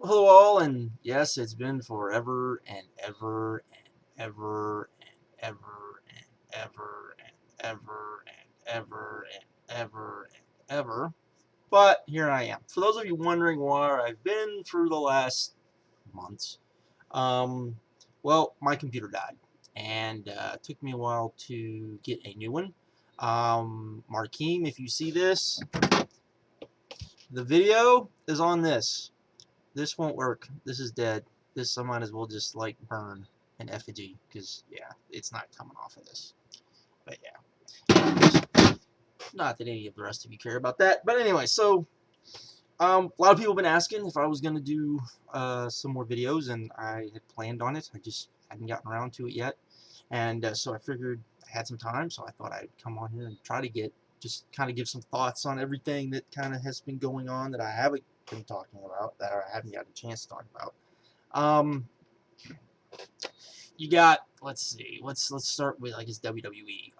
Hello all, and yes, it's been forever and ever and ever and ever and ever and ever and ever and ever and ever. But here I am. For those of you wondering where I've been for the last months, um, well, my computer died, and it took me a while to get a new one. Markeem, if you see this, the video is on this. This won't work. This is dead. This I might as well just like burn an effigy because yeah, it's not coming off of this. But yeah, not that any of the rest of you care about that. But anyway, so a lot of people have been asking if I was gonna do some more videos, and I had planned on it. I just hadn't gotten around to it yet, and so I figured I had some time, so I thought I'd come on here and try to get just kind of give some thoughts on everything that kind of has been going on that I haven't been talking about, that I haven't got a chance to talk about. Um, you got, let's see, let's start with, I guess, WWE.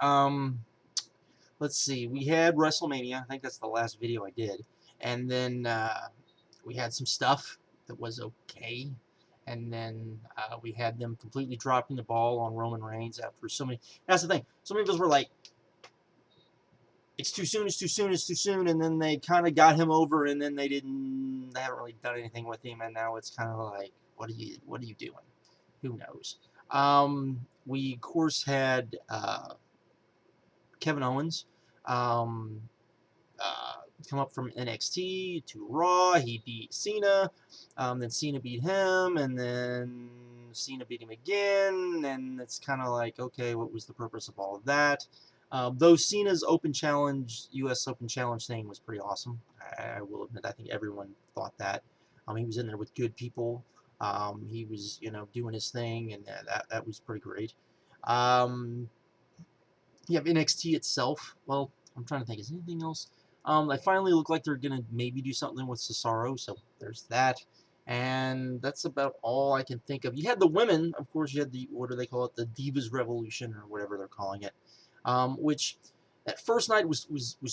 Let's see, we had WrestleMania. I think that's the last video I did, and then we had some stuff that was okay, and then we had them completely dropping the ball on Roman Reigns after so many. That's the thing. So many of us were like, it's too soon, it's too soon, it's too soon, and then they kind of got him over, and then they didn't. They haven't really done anything with him, and now it's kind of like, what are you doing? Who knows? We of course had Kevin Owens um, uh, come up from NXT to Raw. He beat Cena. Then Cena beat him, and then Cena beat him again. And it's kind of like, okay, what was the purpose of all of that? Though Cena's Open Challenge, U.S. Open Challenge thing was pretty awesome. I will admit, I think everyone thought that. He was in there with good people. He was, doing his thing, and that was pretty great. Um, you have NXT itself. Well, I'm trying to think. Is anything else? They finally look like they're gonna maybe do something with Cesaro, so there's that. And that's about all I can think of. You had the women, of course. You had the, what do they call it? The Divas Revolution or whatever they're calling it. Which that first night was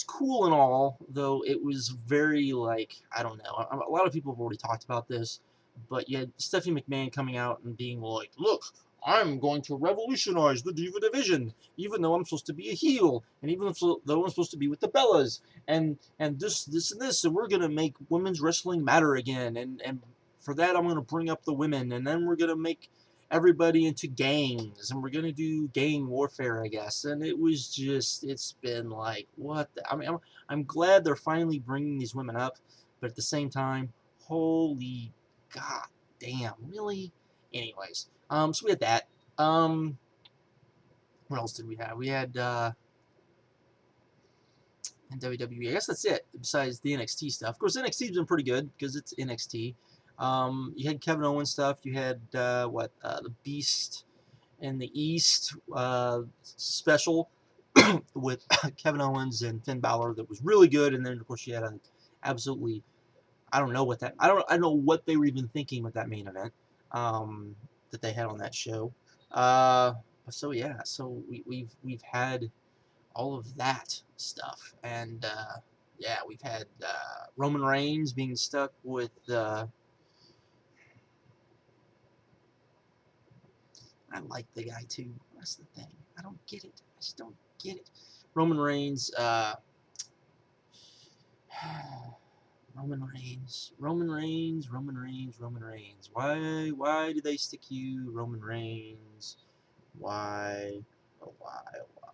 cool and all, though it was very, like, I don't know. A lot of people have already talked about this, but you had Stephanie McMahon coming out and being like, "Look, I'm going to revolutionize the Diva division, even though I'm supposed to be a heel, and even though I'm supposed to be with the Bellas, and this and this, and we're gonna make women's wrestling matter again, and for that I'm gonna bring up the women, and then we're gonna make everybody into gangs, and we're gonna do gang warfare, I guess." And it was just, it's been like, what? I mean, I'm glad they're finally bringing these women up, but at the same time, holy god damn, really? Anyways, so we had that. What else did we have? We had in WWE. I guess that's it. Besides the NXT stuff, of course, NXT's been pretty good because it's NXT. You had Kevin Owens stuff. You had the Beast in the East special with Kevin Owens and Finn Balor that was really good. And then of course you had an absolutely, I don't know what that, I don't know what they were even thinking with that main event that they had on that show. Uh, so yeah, so we've had all of that stuff, and yeah, we've had Roman Reigns being stuck with. I like the guy too. That's the thing. I don't get it. I just don't get it. Roman Reigns. Roman Reigns. Roman Reigns. Roman Reigns. Roman Reigns. Why do they stick you, Roman Reigns? Why? Oh, why? Oh, why?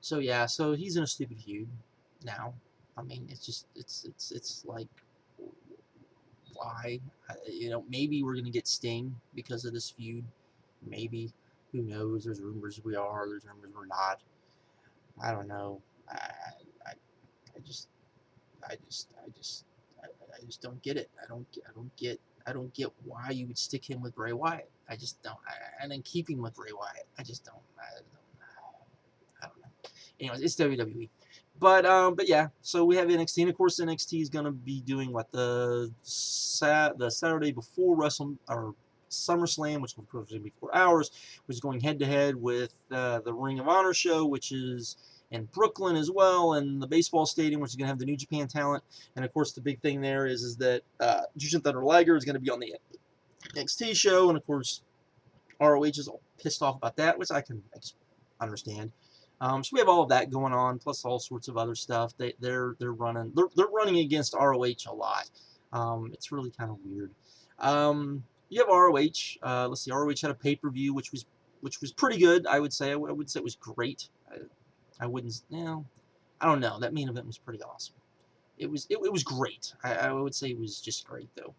So yeah, so he's in a stupid feud now. I mean, it's just it's like, why? Maybe we're gonna get Sting because of this feud. Maybe. Who knows? There's rumors we are. There's rumors we're not. I don't know. I, I just I just I just I just don't get it. I don't get why you would stick him with Bray Wyatt. I just don't. And then keep him with Bray Wyatt. I don't know. Anyways, it's WWE. But yeah, so we have NXT, and of course NXT is gonna be doing what the Saturday before Wrestle or SummerSlam, which will probably be 4 hours, which is going head to head with the Ring of Honor show, which is in Brooklyn as well, and the baseball stadium, which is going to have the New Japan talent. And of course, the big thing there is that Jushin Thunder Liger is going to be on the NXT show, and of course, ROH is all pissed off about that, which I can understand. So we have all of that going on, plus all sorts of other stuff. They're running against ROH a lot. It's really kind of weird. You have ROH. Let's see, ROH had a pay-per-view, which was pretty good. I would say. I would say it was great. I wouldn't. I don't know. That main event was pretty awesome. It was great. I would say it was just great though.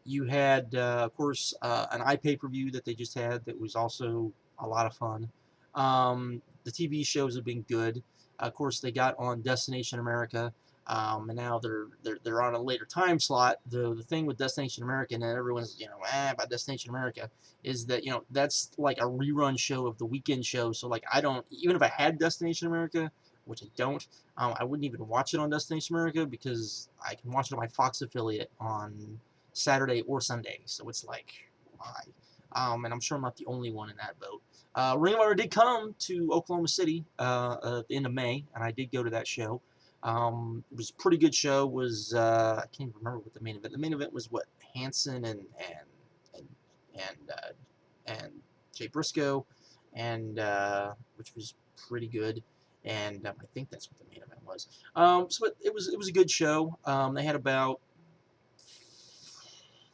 You had, of course, an iPay-per-view that they just had that was also a lot of fun. The TV shows have been good. Of course, they got on Destination America, and now they're on a later time slot. The thing with Destination America, and everyone's about Destination America, is that that's like a rerun show of the weekend show. So like I don't, even if I had Destination America, which I don't, I wouldn't even watch it on Destination America because I can watch it on my Fox affiliate on Saturday or Sunday. So it's like, why? And I'm sure I'm not the only one in that boat. Ring of Honor did come to Oklahoma City at the end of May, and I did go to that show. It was a pretty good show. I can't remember what the main event. The main event was what, Hanson and Jay Briscoe, and which was pretty good. And I think that's what the main event was. So it was a good show. They had about,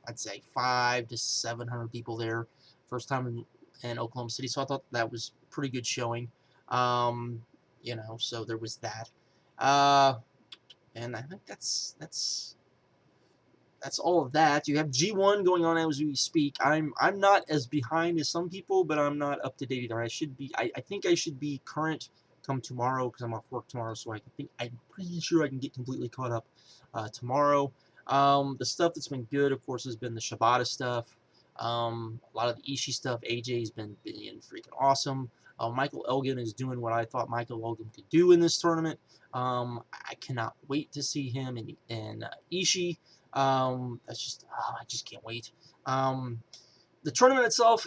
I'd say, 500 to 700 people there, first time in Oklahoma City. So I thought that was a pretty good showing. So there was that. And I think that's all of that. You have G1 going on as we speak. I'm not as behind as some people, but I'm not up to date either. I should be. I think I should be current come tomorrow because I'm off work tomorrow. So I'm pretty sure I can get completely caught up tomorrow. The stuff that's been good, of course, has been the Shibata stuff. A lot of the Ishii stuff. AJ's been being freaking awesome. Michael Elgin is doing what I thought Michael Elgin could do in this tournament. I cannot wait to see him in Ishii. I just can't wait. The tournament itself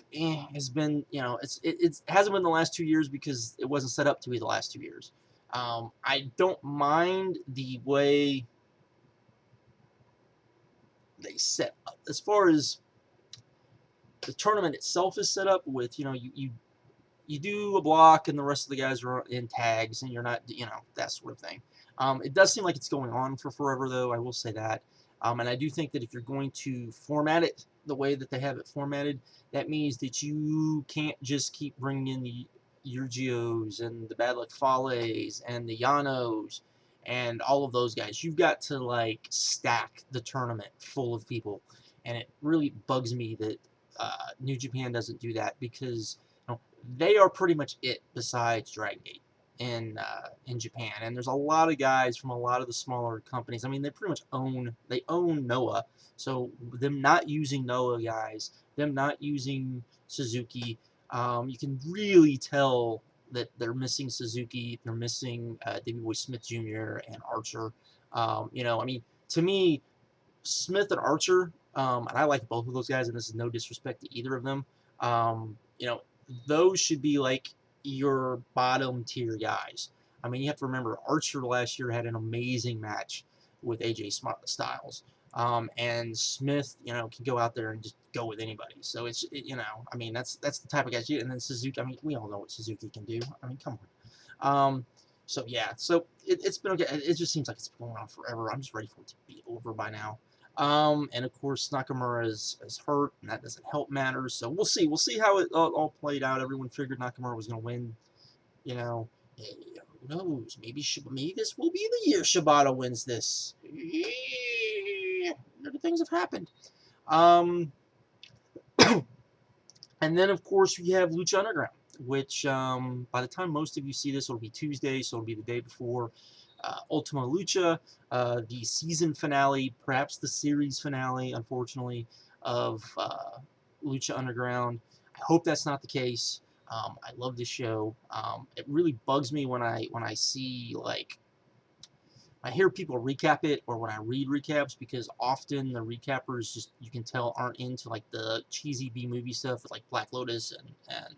has been, it hasn't been the last 2 years because it wasn't set up to be the last 2 years. I don't mind the way they set up as far as the tournament itself is set up with, you do a block and the rest of the guys are in tags and you're not, that sort of thing. It does seem like it's going on for forever, though. I will say that. And I do think that if you're going to format it the way that they have it formatted, that means that you can't just keep bringing in the Yurgios and the Bad Luck Fales and the Yanos and all of those guys. You've got to, like, stack the tournament full of people. And it really bugs me that New Japan doesn't do that because they are pretty much it besides Dragon Gate in Japan. And there's a lot of guys from a lot of the smaller companies. I mean, they pretty much own Noah. So them not using Noah guys, them not using Suzuki, you can really tell that they're missing Suzuki, they're missing Davey Boy Smith Jr. and Archer. I mean, to me, Smith and Archer, and I like both of those guys, and this is no disrespect to either of them. Those should be like your bottom tier guys. I mean, you have to remember Archer last year had an amazing match with AJ Styles, and Smith, can go out there and just go with anybody. So I mean, that's the type of guys. And then Suzuki, I mean, we all know what Suzuki can do. I mean, come on. So yeah, so it's been okay. It just seems like it's been going on forever. I'm just ready for it to be over by now. And of course Nakamura is hurt, and that doesn't help matters. So we'll see. We'll see how it all played out. Everyone figured Nakamura was going to win. Who knows? Maybe this will be the year Shibata wins this. Other things have happened. And then of course we have Lucha Underground, which by the time most of you see this, it'll be Tuesday, so it'll be the day before Ultima Lucha, the season finale, perhaps the series finale, unfortunately, of Lucha Underground. I hope that's not the case. I love this show. It really bugs me when I see, like, I hear people recap it, or when I read recaps, because often the recappers just, you can tell, aren't into like the cheesy B movie stuff like Black Lotus and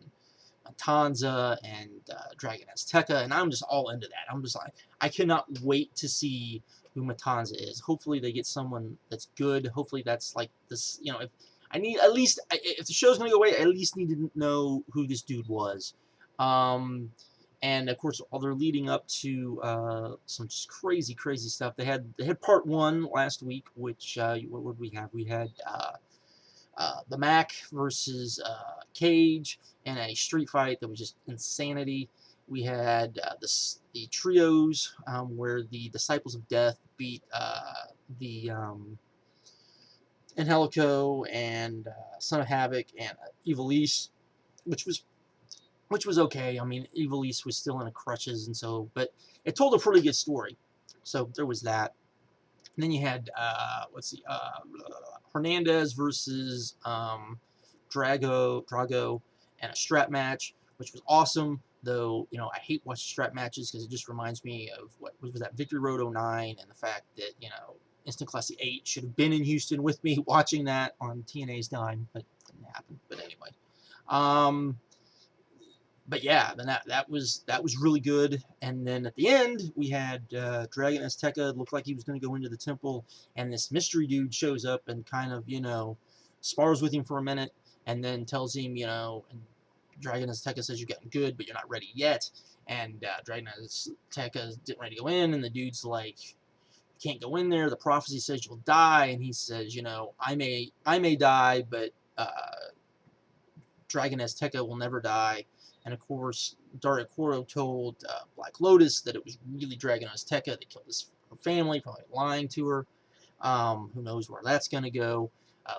Matanza and Dragon Azteca, and I'm just all into that. I'm just like, I cannot wait to see who Matanza is. Hopefully they get someone that's good. Hopefully that's like this, you know, if I need at least, if the show's gonna go away, I at least need to know who this dude was. And of course, all they're leading up to some just crazy stuff. They had part 1 last week, which what would we have? We had the Mac versus Cage in a street fight that was just insanity. We had the trios where the Disciples of Death beat the Angelico and Son of Havoc and Evil East, which was okay. I mean, Evil East was still in a crutches, and so, but it told a pretty good story. So there was that. And then you had let's see, Hernandez versus Drago, and a strap match, which was awesome. Though, you know, I hate watching strap matches because it just reminds me of what was that Victory Road '09 and the fact that, you know, Instant Classic 8 should have been in Houston with me watching that on TNA's dime, but it didn't happen. But anyway, um, but yeah, then that was really good. And then at the end, we had Dragon Azteca. Looked like he was going to go into the temple, and this mystery dude shows up and kind of, you know, spars with him for a minute, and then tells him, you know, and Dragon Azteca says you're getting good, but you're not ready yet. And Dragon Azteca didn't ready to go in, and the dude's like, you can't go in there. The prophecy says you'll die, and he says, you know, I may die, but Dragon Azteca will never die. And of course, Dario Cuero told Black Lotus that it was really Dragon Azteca that killed his family, probably lying to her. Who knows where that's going to go.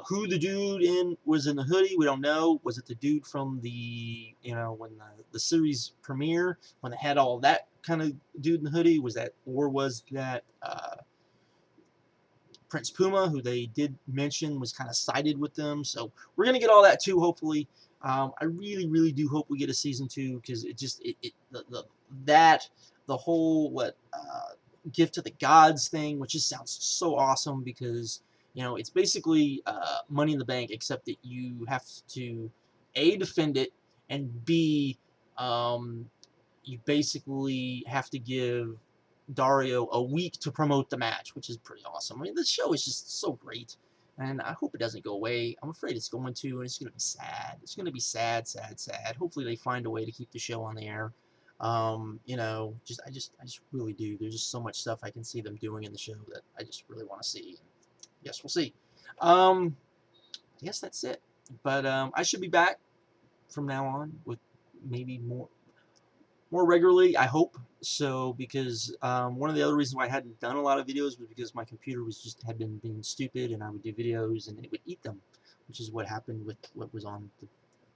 Who the dude was in the hoodie, we don't know. Was it the dude from the, you know, when the series premiere, when they had all that kind of dude in the hoodie? Was that, or was that Prince Puma, who they did mention was kind of sided with them? So we're going to get all that too, hopefully. I really do hope we get a season 2, because it just the whole gift to the gods thing, which just sounds so awesome, because, you know, it's basically Money in the Bank, except that you have to A, defend it, and B, you basically have to give Dario a week to promote the match, which is pretty awesome. I mean, the show is just so great, and I hope it doesn't go away. I'm afraid it's going to, and it's going to be sad. It's going to be sad. Hopefully they find a way to keep the show on the air. You know, I just really do. There's just so much stuff I can see them doing in the show that I just really want to see. Yes, we'll see. I guess that's it. But I should be back from now on with maybe more regularly, I hope. So, because one of the other reasons why I hadn't done a lot of videos was because my computer had been being stupid, and I would do videos and it would eat them, which is what happened with what was on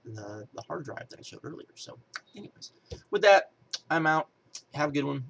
the hard drive that I showed earlier. So, anyways, with that, I'm out. Have a good one.